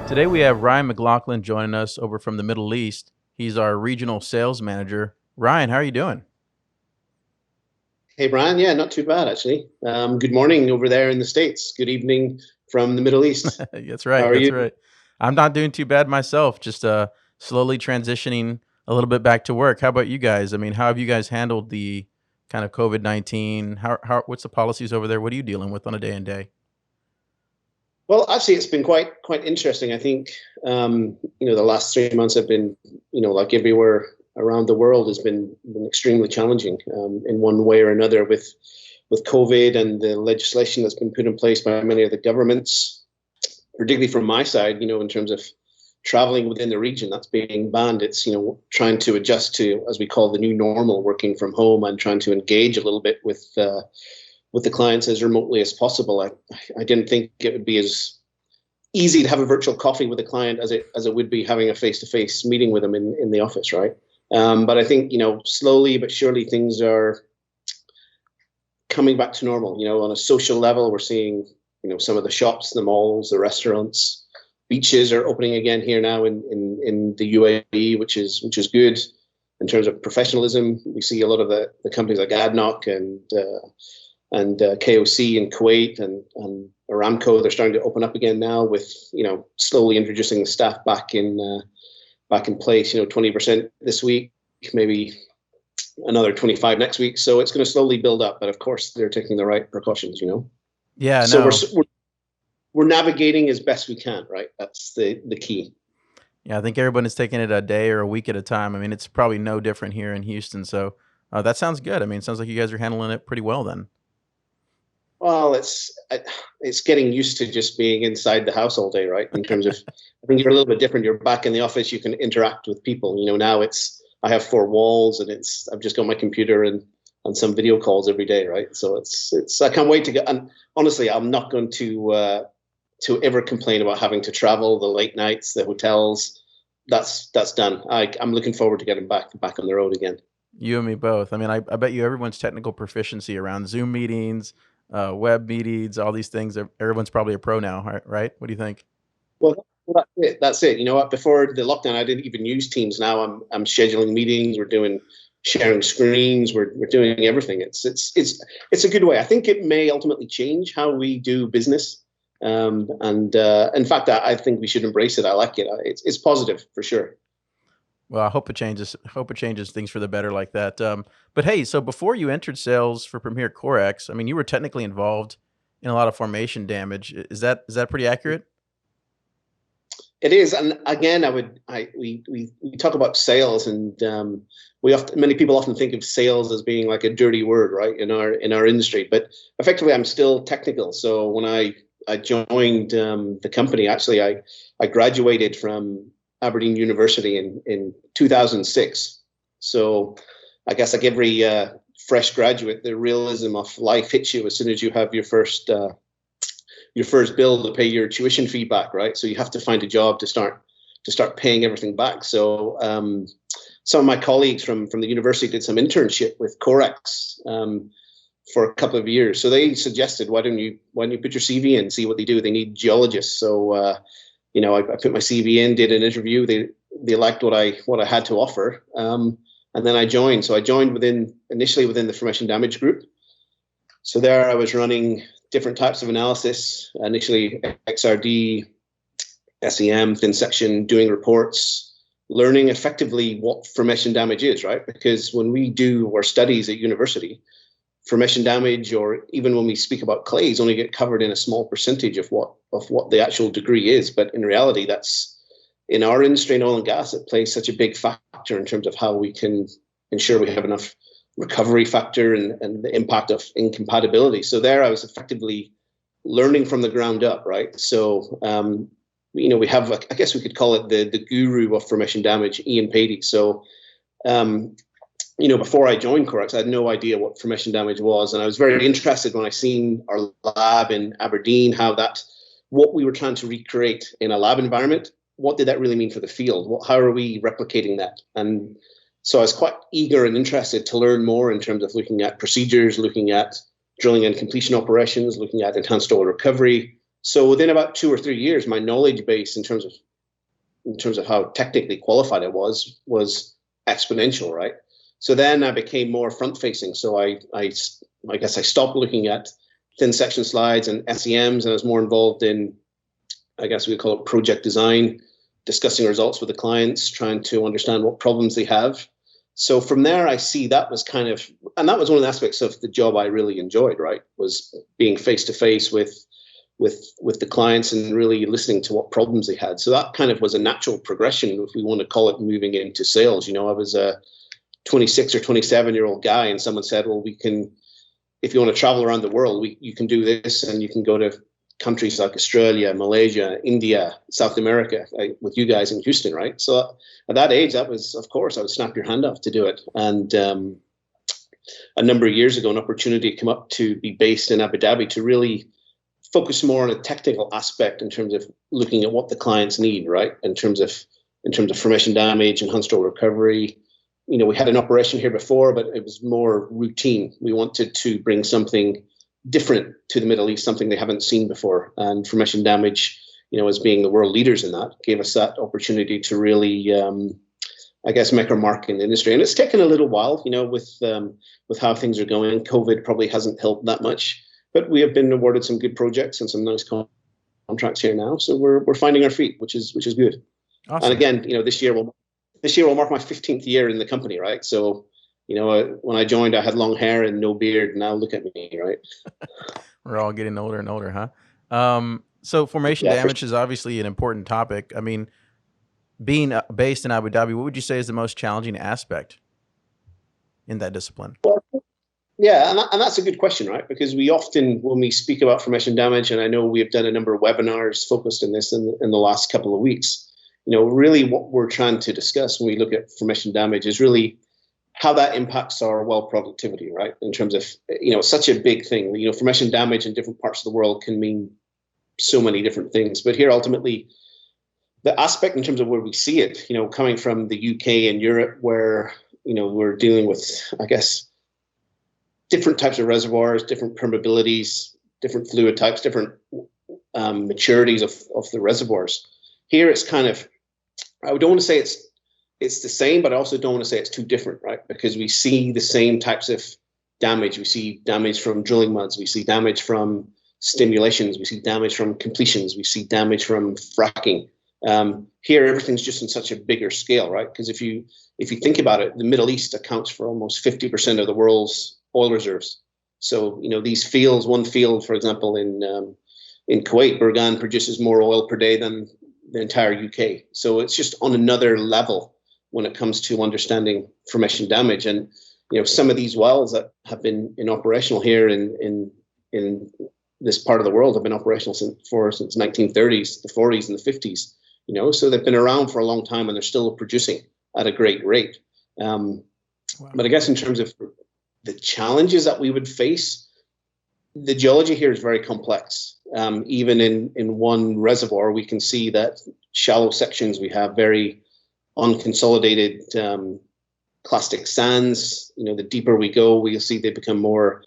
Today we have Ryan McLaughlin joining us over from the Middle East. He's our regional sales manager. Ryan, how are you doing? Hey, Brian. Yeah, not too bad, actually. Good morning over there in the States. Good evening from the Middle East. That's How right. are That's you? right. I'm not doing too bad myself. Just slowly transitioning a little bit back to work. How about you guys? I mean, how have you guys handled the kind of COVID-19? What's the policies over there? What are you dealing with on a day and day? Well, actually, it's been quite interesting. I think the last 3 months have been, like everywhere around the world, has been extremely challenging in one way or another with COVID and the legislation that's been put in place by many of the governments, particularly from my side. In terms of traveling within the region that's being banned. It's trying to adjust to, as we call, the new normal, working from home, and trying to engage a little bit with the clients as remotely as possible. I didn't think it would be as easy to have a virtual coffee with a client as it would be having a face-to-face meeting with them in the office, right? But I think slowly but surely things are coming back to normal. On a social level, we're seeing some of the shops, the malls, the restaurants, beaches are opening again here now in the UAE, which is good in terms of professionalism. We see a lot of the companies like ADNOC and KOC in Kuwait and Aramco. They're starting to open up again now, with slowly introducing the staff back in place. 20% this week, maybe another 25 next week. So it's going to slowly build up, but of course they're taking the right precautions. Yeah, So no. we're navigating as best we can, right? That's the key. Yeah, I think everyone is taking it a day or a week at a time. I mean, it's probably no different here in Houston. So that sounds good. I mean, it sounds like you guys are handling it pretty well then. Well, it's getting used to just being inside the house all day, right? In terms of, I think you're a little bit different. You're back in the office, you can interact with people. Now I have four walls, and I've just got my computer and some video calls every day, right? So it's I can't wait to get. And honestly, I'm not going to ever complain about having to travel, the late nights, the hotels. That's done. I'm looking forward to getting back on the road again. You and me both. I mean, I bet you everyone's technical proficiency around Zoom meetings, web meetings, all these things. Everyone's probably a pro now, right? What do you think? Well, that's it. That's it. You know what? Before the lockdown, I didn't even use Teams. Now I'm scheduling meetings. We're doing sharing screens. We're doing everything. It's a good way. I think it may ultimately change how we do business. And in fact, I think we should embrace it. I like it. It's positive for sure. Well, I hope it changes. Hope it changes things for the better like that. But hey, so before you entered sales for Premier Corex, I mean, you were technically involved in a lot of formation damage. Is that pretty accurate? It is, and again, we talk about sales, and many people often think of sales as being like a dirty word, right? In our industry, but effectively, I'm still technical. So when I joined the company, actually, I graduated from Aberdeen University in 2006. So I guess like every fresh graduate, the realism of life hits you as soon as you have your first bill to pay your tuition fee back, right? So you have to find a job to start paying everything back. So some of my colleagues from the university did some internship with Corex for a couple of years. So they suggested, why don't you put your CV in, see what they do? They need geologists. So I put my CV in, did an interview. They liked what I had to offer, and then I joined. So I joined initially within the formation damage group. So there I was running different types of analysis, initially XRD, SEM, thin section, doing reports, learning effectively what formation damage is, right? Because when we do our studies at university, formation damage, or even when we speak about clays, only get covered in a small percentage of what the actual degree is. But in reality, that's, in our industry in oil and gas, it plays such a big factor in terms of how we can ensure we have enough recovery factor and the impact of incompatibility. So there I was effectively learning from the ground up, right? So, we have, I guess we could call it the guru of formation damage, Ian Patey. So, before I joined Corex, I had no idea what formation damage was. And I was very interested when I seen our lab in Aberdeen, what we were trying to recreate in a lab environment. What did that really mean for the field? How are we replicating that? And so I was quite eager and interested to learn more in terms of looking at procedures, looking at drilling and completion operations, looking at enhanced oil recovery. So within about 2 or 3 years, my knowledge base in terms of how technically qualified I was exponential, right? So then I became more front facing. So I guess I stopped looking at thin section slides and SEMs, and I was more involved in, I guess we call it project design, discussing results with the clients, trying to understand what problems they have. So from there, I see that was kind of, and that was one of the aspects of the job I really enjoyed, right? Was being face to face with the clients and really listening to what problems they had. So that kind of was a natural progression, if we want to call it, moving into sales. You know, I was a 26 or 27-year-old guy, and someone said, well, we can, if you want to travel around the world, you can do this, and you can go to countries like Australia, Malaysia, India, South America, with you guys in Houston, right? So at that age, that was, of course, I would snap your hand off to do it. And a number of years ago, an opportunity came up to be based in Abu Dhabi to really focus more on a technical aspect in terms of looking at what the clients need, right? In terms of formation damage, enhanced oil recovery. You know, we had an operation here before, but it was more routine. We wanted to bring something different to the Middle East, something they haven't seen before. And formation damage, you know, as being the world leaders in that, gave us that opportunity to really, I guess, make our mark in the industry. And it's taken a little while, you know, with how things are going. COVID probably hasn't helped that much, but we have been awarded some good projects and some nice contracts here now. So we're finding our feet, which is good. Awesome. And again, you know, this year will mark my 15th year in the company, right? So, you know, when I joined, I had long hair and no beard. Now look at me, right? We're all getting older and older, huh? So formation damage is obviously an important topic. I mean, being based in Abu Dhabi, what would you say is the most challenging aspect in that discipline? Well, yeah, and that's a good question, right? Because we often, when we speak about formation damage, and I know we have done a number of webinars focused on this in the last couple of weeks, you know, really what we're trying to discuss when we look at formation damage is really how that impacts our well productivity, right? In terms of, you know, such a big thing. You know, formation damage in different parts of the world can mean so many different things. But here, ultimately, the aspect in terms of where we see it, you know, coming from the UK and Europe, where, you know, we're dealing with, I guess, different types of reservoirs, different permeabilities, different fluid types, different maturities of the reservoirs. Here, it's kind of, I don't want to say it's the same, but I also don't want to say it's too different, right? Because we see the same types of damage. We see damage from drilling muds. We see damage from stimulations. We see damage from completions. We see damage from fracking. Here, everything's just in such a bigger scale, right? Because if you think about it, the Middle East accounts for almost 50% of the world's oil reserves. So, you know, these fields, one field, for example, in Kuwait, Burgan, produces more oil per day than the entire UK. So it's just on another level when it comes to understanding formation damage. And, you know, some of these wells that have been operational here in this part of the world have been operational since 1930s, the 40s and the 50s, you know, so they've been around for a long time and they're still producing at a great rate. Wow. But I guess in terms of the challenges that we would face, the geology here is very complex. Even in one reservoir, we can see that shallow sections, we have very unconsolidated clastic sands. You know, the deeper we go, we'll see they become more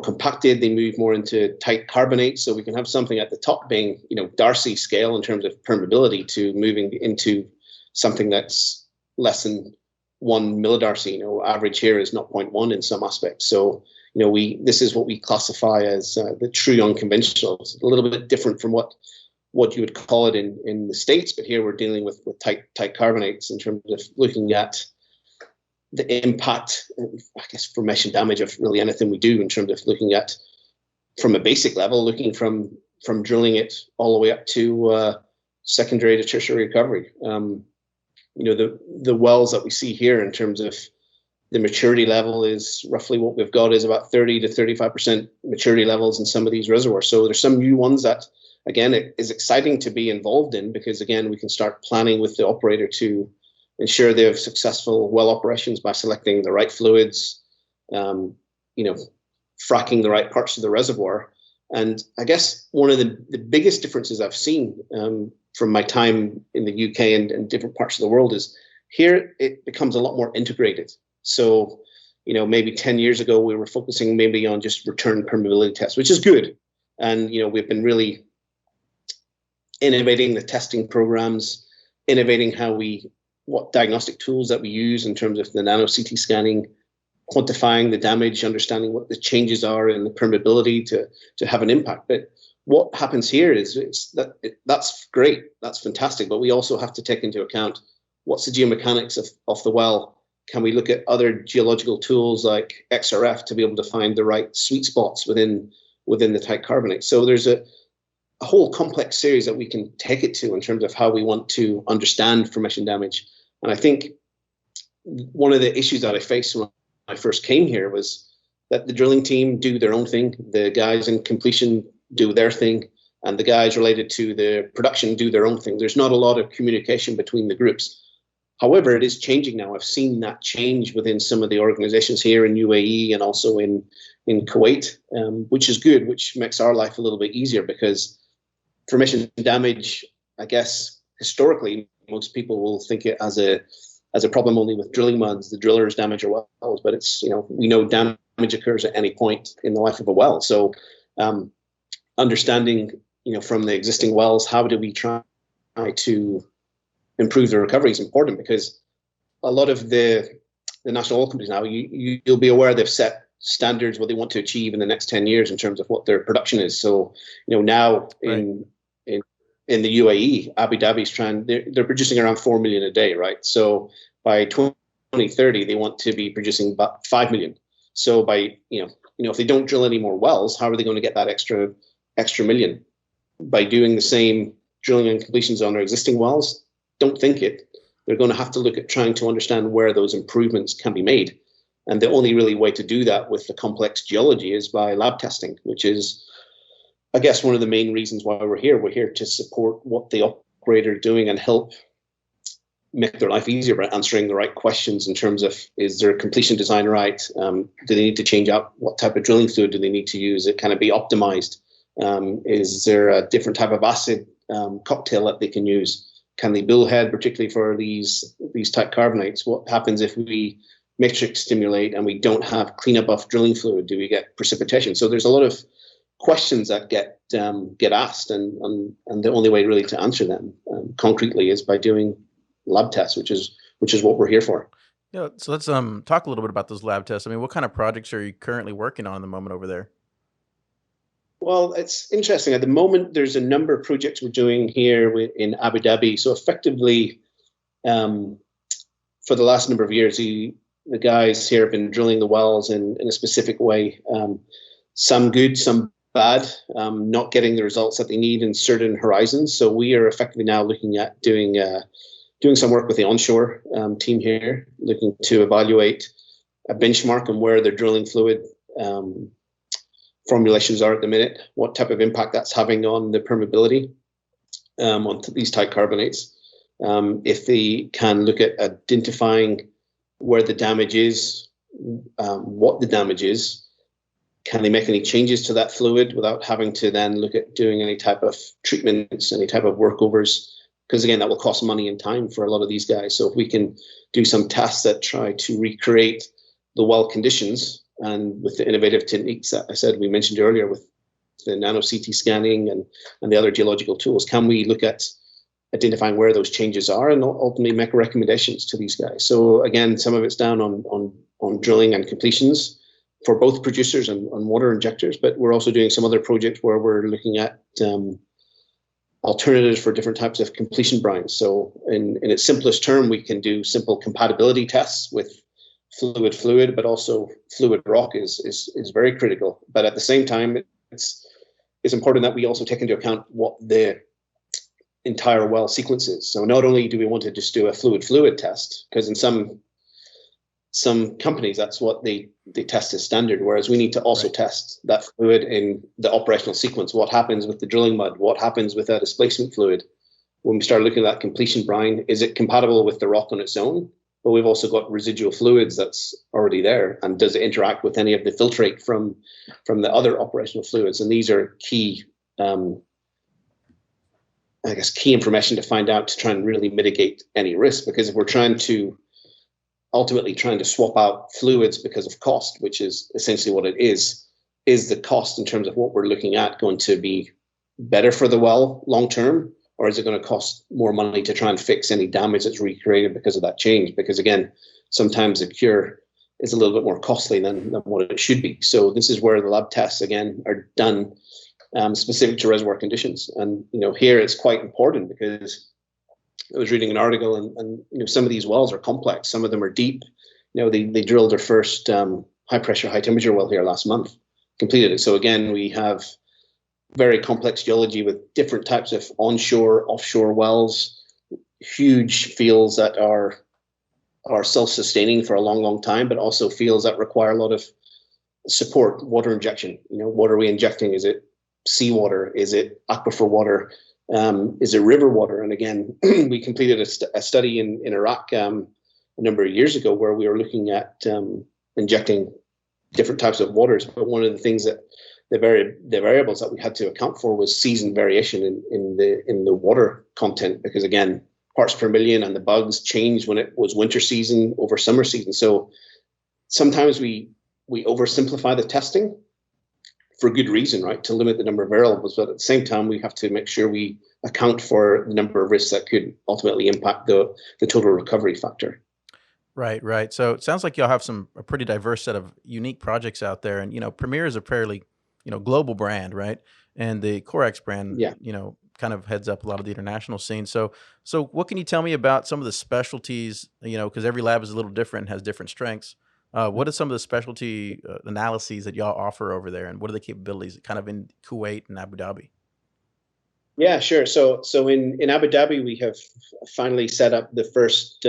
compacted. They move more into tight carbonates. So we can have something at the top being, you know, Darcy scale in terms of permeability to moving into something that's less than 1 millidarcy. You know, average here is 0.1 in some aspects. So, you know, this is what we classify as the true unconventional. It's a little bit different from what you would call it in the States, but here we're dealing with tight carbonates in terms of looking at the impact, I guess, formation damage of really anything we do in terms of looking at, from a basic level, looking from drilling it all the way up to secondary to tertiary recovery. You know, the wells that we see here in terms of the maturity level is roughly what we've got is about 30 to 35% maturity levels in some of these reservoirs. So there's some new ones that, again, it is exciting to be involved in because, again, we can start planning with the operator to ensure they have successful well operations by selecting the right fluids, you know, fracking the right parts of the reservoir. And I guess one of the biggest differences I've seen from my time in the UK and different parts of the world is here it becomes a lot more integrated. So, you know, maybe 10 years ago, we were focusing maybe on just return permeability tests, which is good. And, you know, we've been really innovating the testing programs, innovating what diagnostic tools that we use in terms of the nano CT scanning, quantifying the damage, understanding what the changes are in the permeability to have an impact. But what happens here is that's great, that's fantastic, but we also have to take into account what's the geomechanics of the well. Can we look at other geological tools like XRF to be able to find the right sweet spots within the tight carbonate? So there's a whole complex series that we can take it to in terms of how we want to understand formation damage. And I think one of the issues that I faced when I first came here was that the drilling team do their own thing, the guys in completion do their thing, and the guys related to the production do their own thing. There's not a lot of communication between the groups. However, it is changing now. I've seen that change within some of the organizations here in UAE and also in Kuwait, which is good, which makes our life a little bit easier, because formation damage, I guess, historically, most people will think it as a problem only with drilling muds, the drillers damage our wells, but it's, we know damage occurs at any point in the life of a well. So understanding, from the existing wells, how do we try to improve the recovery is important, because a lot of the national oil companies now, you'll be aware they've set standards what they want to achieve in the next 10 years in terms of what their production is. So, now in the UAE, Abu Dhabi's they're producing around 4 million a day, right? So by 2030, they want to be producing about 5 million. So by, if they don't drill any more wells, how are they going to get that extra million? By doing the same drilling and completions on their existing wells? Don't think it. They're going to have to look at trying to understand where those improvements can be made. And the only really way to do that with the complex geology is by lab testing, which is, I guess, one of the main reasons why we're here. We're here to support what the operator are doing and help make their life easier by answering the right questions in terms of, is their completion design right? Do they need to change up? What type of drilling fluid do they need to use? Can it be optimized? Is there a different type of acid cocktail that they can use? Can they bullhead, particularly for these tight carbonates? What happens if we matrix stimulate and we don't have cleanup of drilling fluid? Do we get precipitation? So there's a lot of questions that get asked, and the only way really to answer them concretely is by doing lab tests, which is what we're here for. Yeah, so let's talk a little bit about those lab tests. I mean, what kind of projects are you currently working on at the moment over there? Well, it's interesting. At the moment, there's a number of projects we're doing here in Abu Dhabi. So effectively, for the last number of years, the guys here have been drilling the wells in a specific way. Some good, some bad, not getting the results that they need in certain horizons. So we are effectively now looking at doing some work with the onshore team here, looking to evaluate a benchmark on where their drilling fluid formulations are at the minute, what type of impact that's having on the permeability on these tight carbonates. If they can look at identifying where the damage is, what the damage is, can they make any changes to that fluid without having to then look at doing any type of treatments, any type of workovers? Because again, that will cost money and time for a lot of these guys. So if we can do some tests that try to recreate the well conditions, and with the innovative techniques that I said we mentioned earlier with the nano CT scanning and the other geological tools, can we look at identifying where those changes are and ultimately make recommendations to these guys? So again, some of it's down on drilling and completions for both producers and water injectors, but we're also doing some other projects where we're looking at alternatives for different types of completion brines. So in its simplest term, we can do simple compatibility tests with fluid, but also fluid rock is very critical. But at the same time, it's important that we also take into account what the entire well sequence is. So not only do we want to just do a fluid test, because in some companies that's what they test as standard, whereas we need to also test that fluid in the operational sequence. What happens with the drilling mud? What happens with that displacement fluid? When we start looking at that completion brine, is it compatible with the rock on its own? But we've also got residual fluids that's already there, and does it interact with any of the filtrate from the other operational fluids? And these are key, key information to find out to try and really mitigate any risk. Because if we're ultimately trying to swap out fluids because of cost, which is essentially what it is the cost in terms of what we're looking at going to be better for the well long term, or is it going to cost more money to try and fix any damage that's recreated because of that change? Because again, sometimes the cure is a little bit more costly than what it should be. So this is where the lab tests again are done specific to reservoir conditions. And here it's quite important because I was reading an article, and some of these wells are complex. Some of them are deep. They drilled their first high pressure, high temperature well here last month, completed it. So again, we have very complex geology with different types of onshore, offshore wells, huge fields that are self-sustaining for a long, long time, but also fields that require a lot of support, water injection. What are we injecting? Is it seawater? Is it aquifer water? Is it river water? And again, we completed a study in Iraq a number of years ago where we were looking at injecting different types of waters. But one of the things that the variables that we had to account for was season variation in the water content, because again, parts per million and the bugs changed when it was winter season over summer season. So sometimes we oversimplify the testing for good reason, right? To limit the number of variables, but at the same time, we have to make sure we account for the number of risks that could ultimately impact the total recovery factor. Right, right. So it sounds like y'all have a pretty diverse set of unique projects out there, and Premier is a fairly global brand, right? And the Corex brand, Yeah. kind of heads up a lot of the international scene. So what can you tell me about some of the specialties? Because every lab is a little different and has different strengths. What are some of the specialty analyses that y'all offer over there, and what are the capabilities kind of in Kuwait and Abu Dhabi? Yeah, sure. So in Abu Dhabi, we have finally set up the first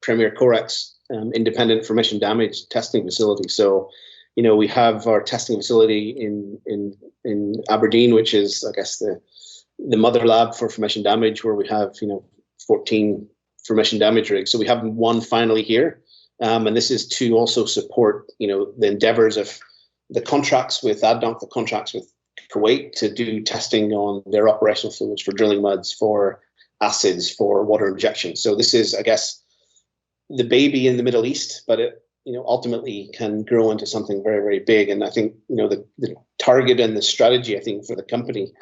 Premier Corex independent formation damage testing facility. So, we have our testing facility in Aberdeen, which is, I guess, the mother lab for formation damage, where we have 14 formation damage rigs. So we have one finally here, and this is to also support the endeavors of the contracts with ADNOC, the contracts with Kuwait, to do testing on their operational fluids for drilling muds, for acids, for water injection. So this is, I guess, the baby in the Middle East, but it ultimately can grow into something very, very big. And I think the target and the strategy, I think, for the company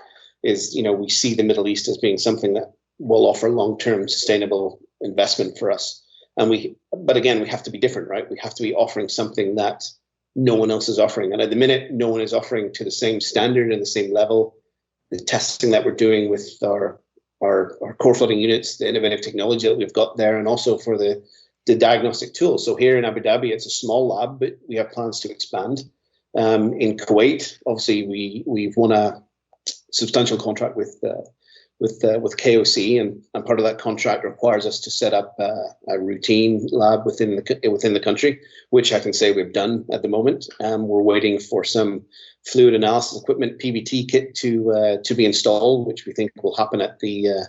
is we see the Middle East as being something that will offer long-term sustainable investment for us. But again, we have to be different, right? We have to be offering something that no one else is offering. And at the minute, no one is offering to the same standard and the same level. The testing that we're doing with our core flooding units, the innovative technology that we've got there, and also for the diagnostic tools. So here in Abu Dhabi, it's a small lab, but we have plans to expand. In Kuwait, obviously, we've won a substantial contract with KOC, and part of that contract requires us to set up a routine lab within the country, which I can say we've done at the moment. We're waiting for some fluid analysis equipment, PBT kit, to be installed, which we think will happen at the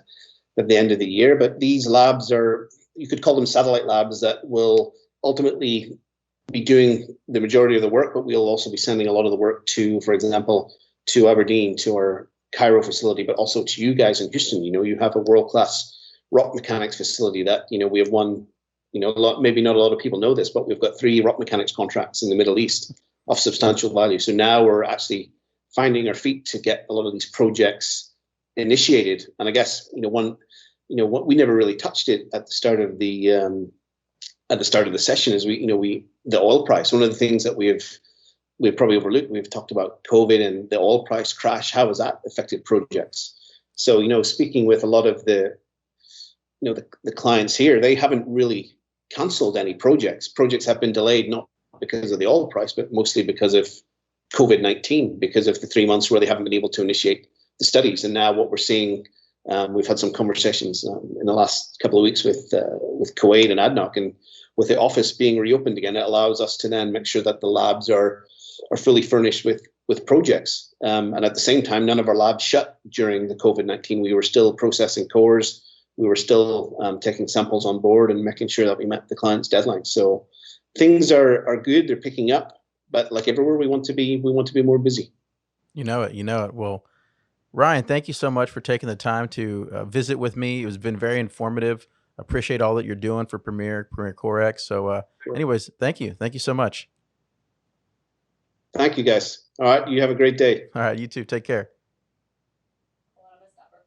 end of the year. But these labs are, you could call them satellite labs, that will ultimately be doing the majority of the work, but we'll also be sending a lot of the work to, for example, to Aberdeen, to our Cairo facility, but also to you guys in Houston. You have a world-class rock mechanics facility that, we have won, maybe not a lot of people know this, but we've got 3 rock mechanics contracts in the Middle East of substantial value. So now we're actually finding our feet to get a lot of these projects initiated. And I guess, what we never really touched it at the start of the session is the oil price. One of the things that we've probably overlooked. We've talked about COVID and the oil price crash. How has that affected projects? So, speaking with a lot of the clients here, they haven't really canceled any projects. Projects have been delayed, not because of the oil price, but mostly because of COVID-19, because of the 3 months where they haven't been able to initiate the studies. And now what we're seeing, we've had some conversations in the last couple of weeks with Kuwait and ADNOC, and with the office being reopened again, it allows us to then make sure that the labs are fully furnished with projects. And at the same time, none of our labs shut during the COVID-19. We were still processing cores. We were still taking samples on board and making sure that we met the client's deadlines. So things are good. They're picking up. But like everywhere, we want to be more busy. You know it. Well, Ryan, thank you so much for taking the time to visit with me. It's been very informative. Appreciate all that you're doing for Premier Corex. So Sure. anyways, thank you. Thank you so much. Thank you, guys. All right. You have a great day. All right. You too. Take care.